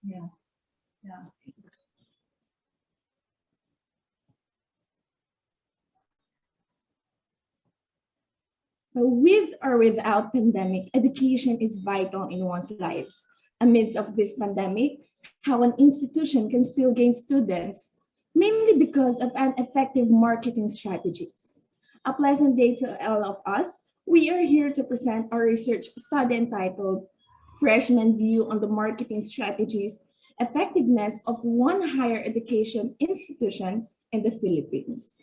Yeah. Yeah. So with or without pandemic, education is vital in one's lives. Amidst of this pandemic, how an institution can still gain students, mainly because of an effective marketing strategies. A pleasant day to all of us. We are here to present our research study entitled Freshman View on the Marketing Strategies, Effectiveness of One Higher Education Institution in the Philippines.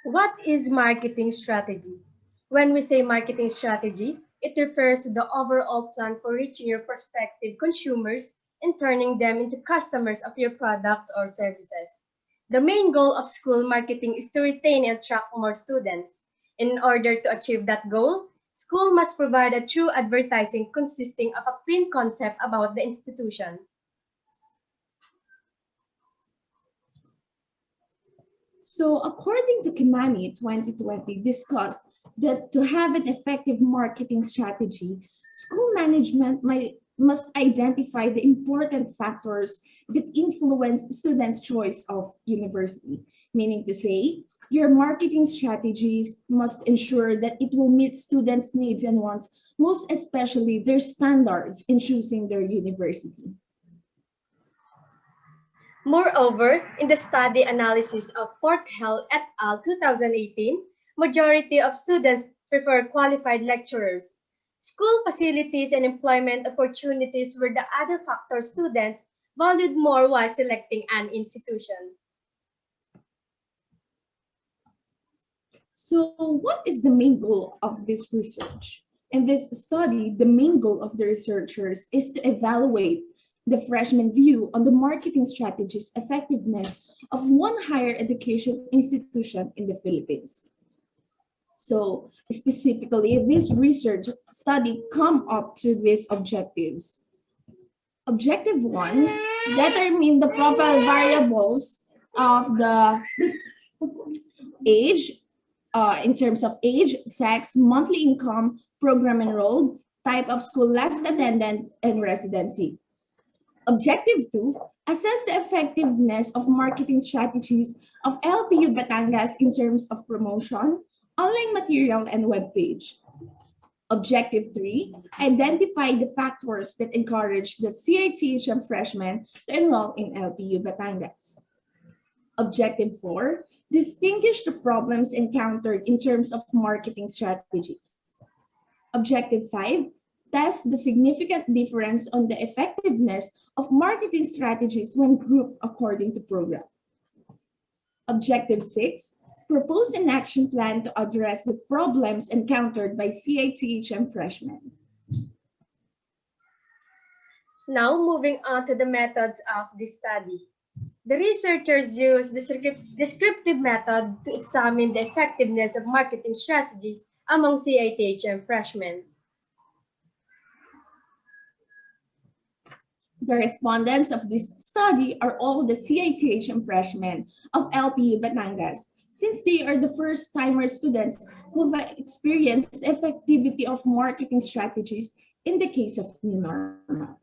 What is marketing strategy? When we say marketing strategy, it refers to the overall plan for reaching your prospective consumers and turning them into customers of your products or services. The main goal of school marketing is to retain and attract more students. In order to achieve that goal, school must provide a true advertising consisting of a clean concept about the institution. So according to Kimani 2020 discussed that to have an effective marketing strategy, school management must identify the important factors that influence students' choice of university, meaning to say, your marketing strategies must ensure that it will meet students' needs and wants, most especially their standards in choosing their university. Moreover, in the study analysis of Fort Hell et al. 2018, majority of students prefer qualified lecturers. School facilities and employment opportunities were the other factors students valued more while selecting an institution. So what is the main goal of this research? In this study, the main goal of the researchers is to evaluate the freshman view on the marketing strategies effectiveness of one higher education institution in the Philippines. So specifically, this research study come up to these objectives. Objective 1, determine the profile variables of the age, in terms of age, sex, monthly income, program enrolled, type of school last attended, and residency. Objective 2, assess the effectiveness of marketing strategies of LPU Batangas in terms of promotion, online material, and web page. Objective 3, identify the factors that encourage the CITHM freshmen to enroll in LPU Batangas. Objective 4, distinguish the problems encountered in terms of marketing strategies. Objective 5, test the significant difference on the effectiveness of marketing strategies when grouped according to program. Objective 6, propose an action plan to address the problems encountered by CITHM freshmen. Now moving on to the methods of this study. The researchers used the descriptive method to examine the effectiveness of marketing strategies among CITHM freshmen. The respondents of this study are all the CITHM freshmen of LPU Batangas, since they are the first-timer students who have experienced the effectivity of marketing strategies in the case of New Normal.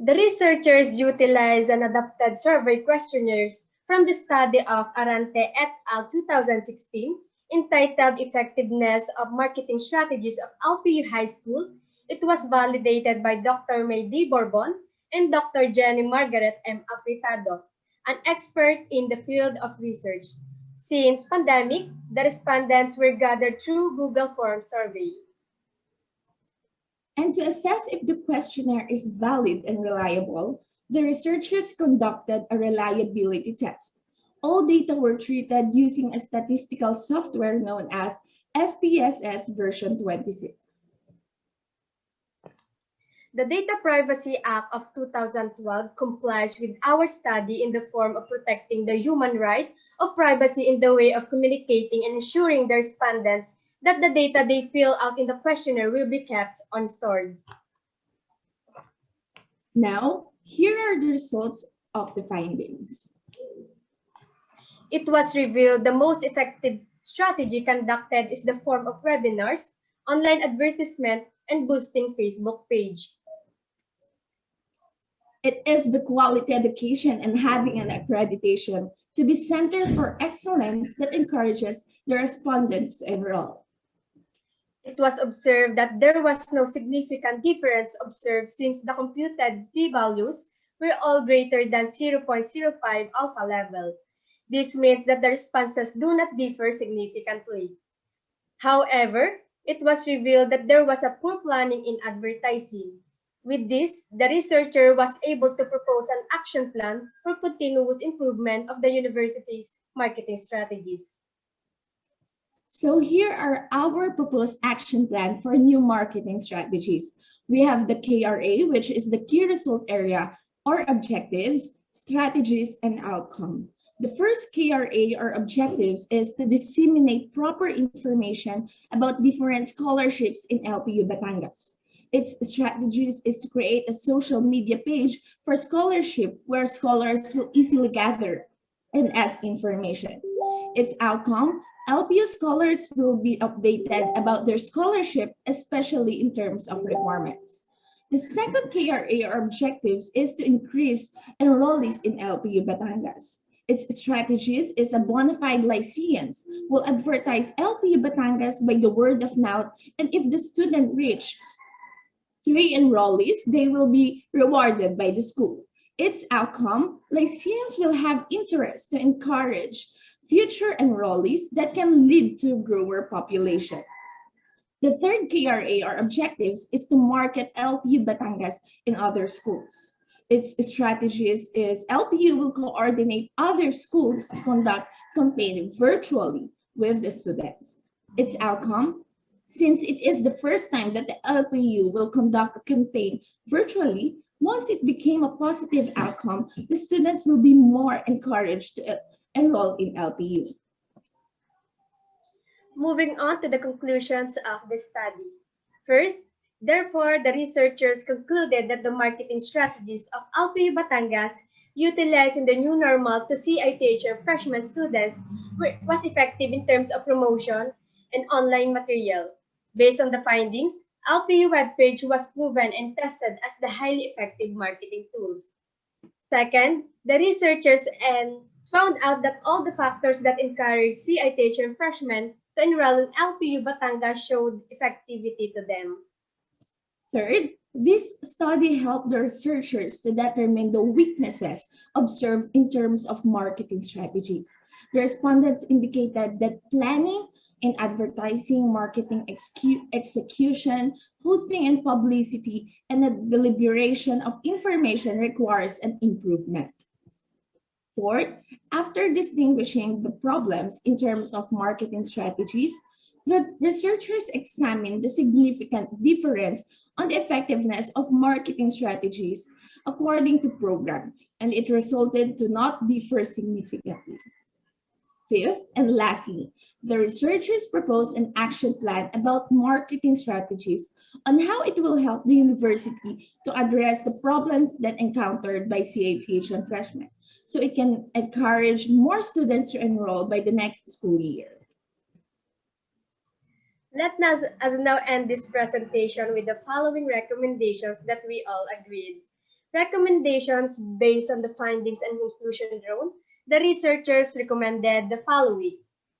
The researchers utilized an adapted survey questionnaires from the study of Arante et al. 2016 entitled Effectiveness of Marketing Strategies of LPU High School. It was validated by Dr. May D. Bourbon and Dr. Jenny Margaret M. Apretado, an expert in the field of research. Since pandemic, the respondents were gathered through Google Form survey. And to assess if the questionnaire is valid and reliable, the researchers conducted a reliability test. All data were treated using a statistical software known as SPSS version 26. The Data Privacy Act of 2012 complies with our study in the form of protecting the human right of privacy in the way of communicating and ensuring the respondents that the data they fill out in the questionnaire will be kept and stored. Now, here are the results of the findings. It was revealed the most effective strategy conducted is the form of webinars, online advertisement, and boosting Facebook page. It is the quality education and having an accreditation to be Center for Excellence that encourages the respondents to enroll. It was observed that there was no significant difference observed since the computed p-values were all greater than 0.05 alpha level. This means that the responses do not differ significantly. However, it was revealed that there was a poor planning in advertising. With this, the researcher was able to propose an action plan for continuous improvement of the university's marketing strategies. So here are our proposed action plan for new marketing strategies. We have the KRA, which is the key result area or objectives, strategies, and outcome. The first KRA or objectives is to disseminate proper information about different scholarships in LPU Batangas. Its strategies is to create a social media page for scholarship where scholars will easily gather and ask information. Its outcome, LPU scholars will be updated about their scholarship, especially in terms of requirements. The second KRA or objectives is to increase enrollees in LPU Batangas. Its strategies is a bona fide Lyceans will advertise LPU Batangas by the word of mouth, and if the student reach 3 enrollees, they will be rewarded by the school. Its outcome, Lyceans will have interest to encourage future enrollees that can lead to grower population. The third KRA or objectives is to market LPU Batangas in other schools. Its strategies is LPU will coordinate other schools to conduct campaign virtually with the students. Its outcome, since it is the first time that the LPU will conduct a campaign virtually, once it became a positive outcome, the students will be more encouraged to enroll in LPU. Moving on to the conclusions of the study. First, therefore, the researchers concluded that the marketing strategies of LPU Batangas utilized in the new normal to CITH freshman students was effective in terms of promotion and online material. Based on the findings, LPU webpage was proven and tested as the highly effective marketing tools. Second, the researchers found out that all the factors that encourage CITH freshmen to enroll in LPU Batangas showed effectivity to them. Third, this study helped the researchers to determine the weaknesses observed in terms of marketing strategies. The respondents indicated that planning in advertising, marketing execution, hosting and publicity, and the deliberation of information requires an improvement. Fourth, after distinguishing the problems in terms of marketing strategies, the researchers examined the significant difference on the effectiveness of marketing strategies according to program, and it resulted to not differ significantly. Fifth, and lastly, the researchers proposed an action plan about marketing strategies on how it will help the university to address the problems that encountered by CATH and freshmen, so it can encourage more students to enroll by the next school year. Let us now end this presentation with the following recommendations that we all agreed. Recommendations based on the findings and conclusion drawn. The researchers recommended the following.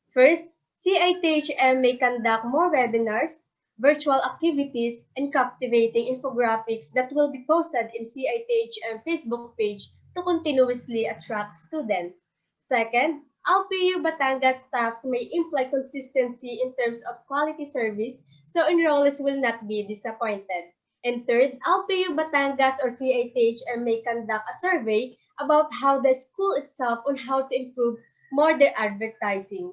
First, CITHM may conduct more webinars, virtual activities, and captivating infographics that will be posted in CITHM Facebook page to continuously attract students. Second, LPU Batangas staffs may imply consistency in terms of quality service so enrollees will not be disappointed. And third, LPU Batangas or CITHM may conduct a survey about how the school itself on how to improve more their advertising.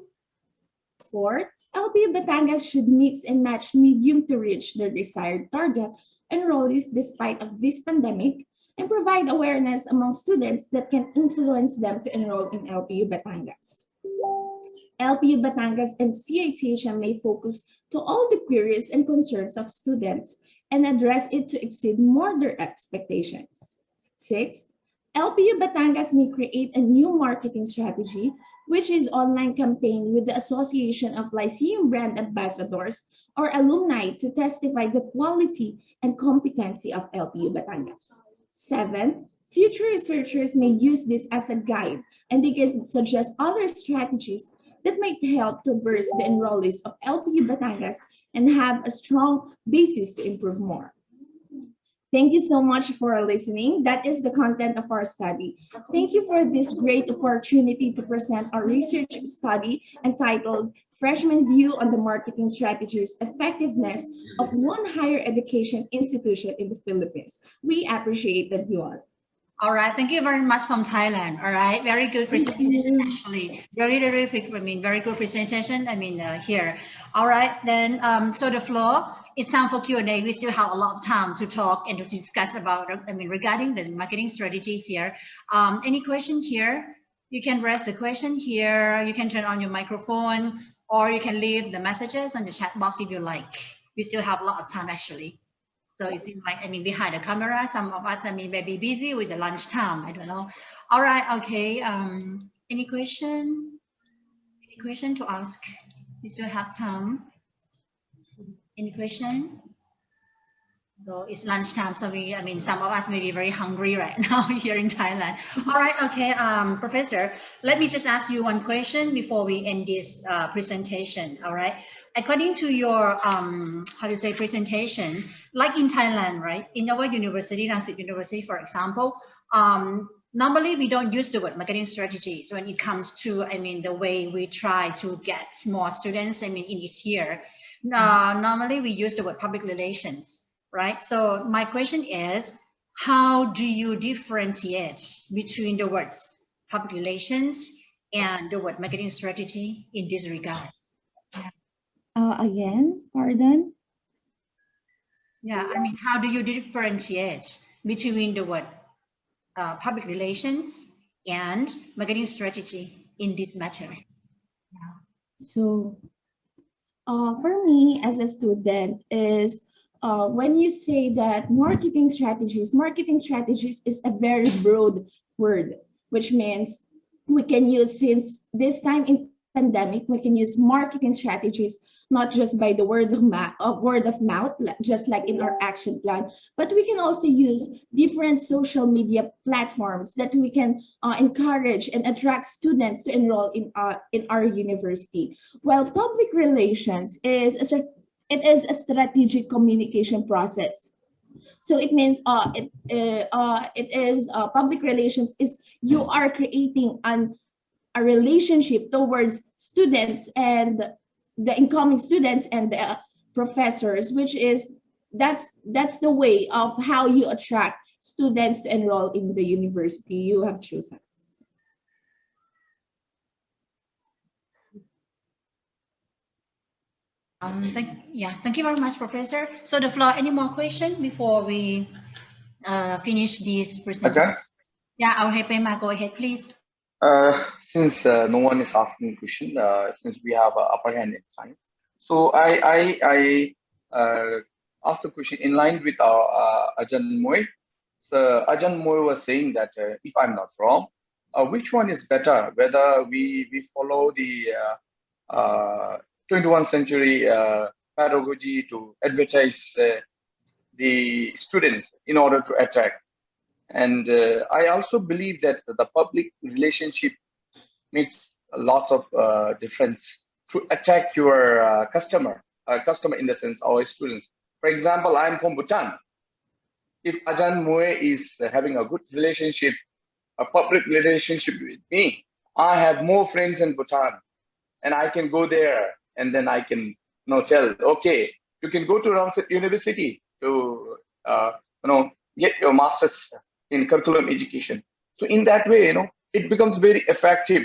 Fourth, LPU Batangas should mix and match medium to reach their desired target enrollees despite of this pandemic and provide awareness among students that can influence them to enroll in LPU Batangas. LPU Batangas and CITHM may focus to all the queries and concerns of students and address it to exceed more their expectations. Sixth, LPU Batangas may create a new marketing strategy, which is online campaign with the Association of Lyceum Brand Ambassadors or alumni to testify the quality and competency of LPU Batangas. 7. Future researchers may use this as a guide, and they can suggest other strategies that might help to boost the enrollees of LPU Batangas and have a strong basis to improve more. Thank you so much for listening. That is the content of our study. Thank you for this great opportunity to present our research study entitled Freshman View on the Marketing Strategies Effectiveness of One Higher Education Institution in the Philippines. We appreciate that you all. All right, thank you very much from Thailand. All right, very good presentation actually. Very very good presentation. Here. All right, then so the floor is time for Q&A. We still have a lot of time to talk and to discuss about regarding the marketing strategies here. Any question here? You can raise the question here. You can turn on your microphone, or you can leave the messages on the chat box if you like. We still have a lot of time actually. So it seems like, behind the camera, some of us, may be busy with the lunchtime. I don't know. All right, okay. Any question? Any question to ask? We still have time. Any question? So it's lunchtime, so some of us may be very hungry right now here in Thailand. All right, okay, Professor, let me just ask you one question before we end this presentation. All right. According to your presentation, like in Thailand, right? In our university, Rangsit University, for example, normally we don't use the word marketing strategies when it comes to, the way we try to get more students, in each year. Normally we use the word public relations, right? So my question is, how do you differentiate between the words public relations and the word marketing strategy in this regard? Again, pardon? Yeah, how do you differentiate between the word public relations and marketing strategy in this matter? So, for me as a student is when you say that marketing strategies is a very broad word, which means we can use, since this time in pandemic, we can use marketing strategies not just by the word of mouth, just like in our action plan, but we can also use different social media platforms that we can encourage and attract students to enroll in our university. While public relations is a strategic communication process. So it means public relations is you are creating a relationship towards students and the incoming students and the professors, which is that's the way of how you attract students to enroll in the university you have chosen. Thank you very much, Professor. So the floor, any more questions before we finish this presentation? Yeah, Pema, go ahead, please. Since no one is asking question, since we have upper hand in time, so I asked the question in line with our Ajahn Moy. So Ajahn Moy was saying that if I'm not wrong, which one is better? Whether we follow the 21st century pedagogy to advertise the students in order to attract. And I also believe that the public relationship makes a lot of difference to attract your customer in the sense our students. For example, I'm from Bhutan. If Ajahn Moy is having a good relationship, a public relationship with me, I have more friends in Bhutan, and I can go there and then I can tell, okay, you can go to Rangsit University to get your master's in curriculum education. So in that way, it becomes very effective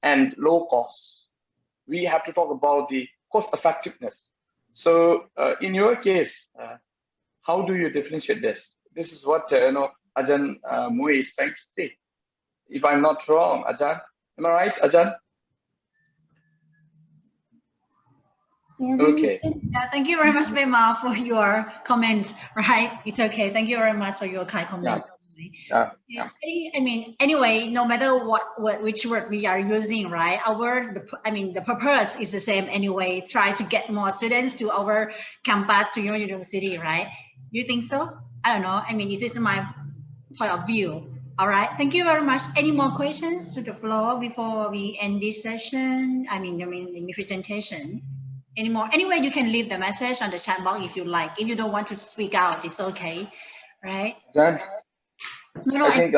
and low cost. We have to talk about the cost effectiveness. So in your case, how do you differentiate this? This is what Ajahn Moy is trying to say. If I'm not wrong, Ajahn, am I right, Ajahn? Sorry. Okay. Yeah, thank you very much, Pema, for your comments. Right, it's okay. Thank you very much for your kind comment. Yeah. I mean, anyway, no matter which word we are using, right? The purpose is the same anyway. Try to get more students to our campus, to your university, right? You think so? I don't know. I mean, this is my point of view. All right. Thank you very much. Any more questions to the floor before we end this session? In the presentation. Any more? Anyway, you can leave the message on the chat box if you like. If you don't want to speak out, it's okay, right? Then No, I think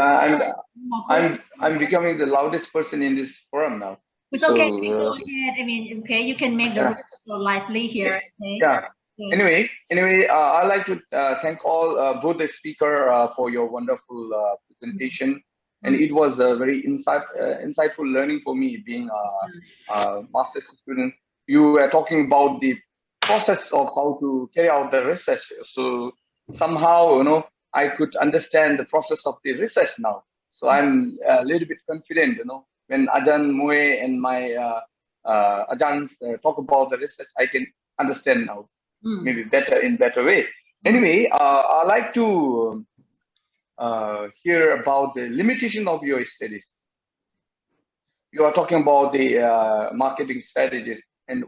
I'm becoming the loudest person in this forum now. it's okay. Go ahead. I mean, okay, you can make the room so lively here. Okay? Yeah. Anyway, I'd like to thank all both the speaker for your wonderful presentation, and it was a very insightful learning for me, being a master's student. You were talking about the process of how to carry out the research. So somehow, I could understand the process of the research now. So I'm a little bit confident, when Ajahn Moe and my Ajahns talk about the research, I can understand now, maybe in better way. Anyway, I like to hear about the limitation of your studies. You are talking about the marketing strategies, and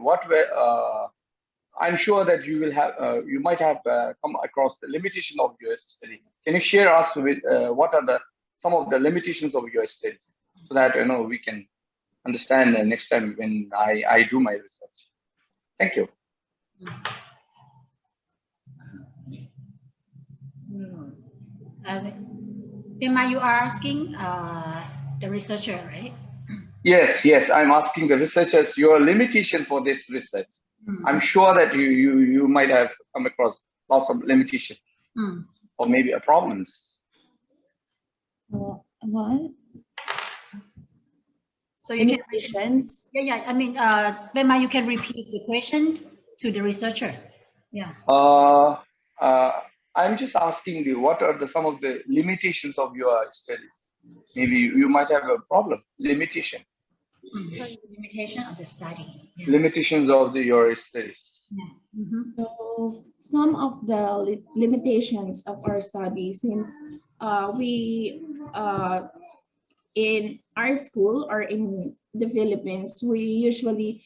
I'm sure that you might have come across the limitation of your study. Can you share us with what are some of the limitations of your studies, so that we can understand next time when I do my research. Thank you. Pema, you are asking the researcher, right? Yes, I'm asking the researchers your limitation for this research. I'm sure that you might have come across lots of limitations or maybe problems. What? So you can. Yeah. I mean, Pema, you can repeat the question to the researcher. Yeah. I'm just asking you, what are some of the limitations of your studies? Maybe you might have a problem. Limitation of the study. Yeah. Limitations of your studies. Yeah. So some of the limitations of our study, since we in our school or in the Philippines, we usually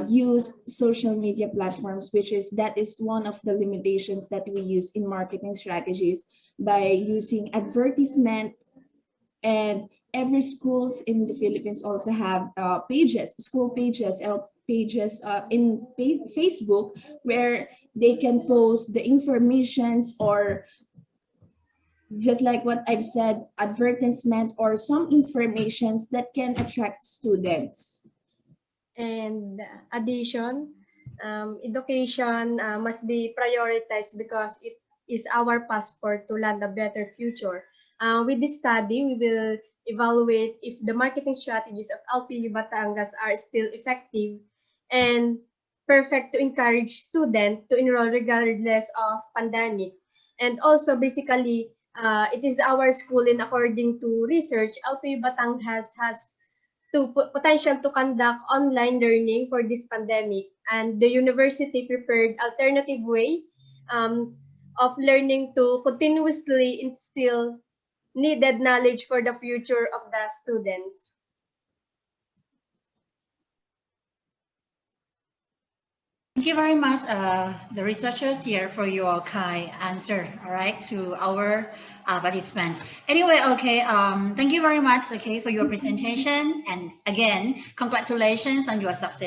use social media platforms, that is one of the limitations that we use in marketing strategies, by using advertisement. And every schools in the Philippines also have school pages in Facebook, where they can post the informations, or just like what I've said, advertisement or some informations that can attract students. And addition, education must be prioritized because it is our passport to land a better future. With this study, we will evaluate if the marketing strategies of LPU Batangas are still effective and perfect to encourage students to enroll regardless of pandemic. And also, basically, it is our school, and according to research, LPU Batangas has potential to conduct online learning for this pandemic, and the university prepared alternative way of learning to continuously instill needed knowledge for the future of the students. Thank you very much, the researchers here, for your kind answer, all right, to our participants. Anyway, okay, thank you very much, okay, for your presentation. And again, congratulations on your success.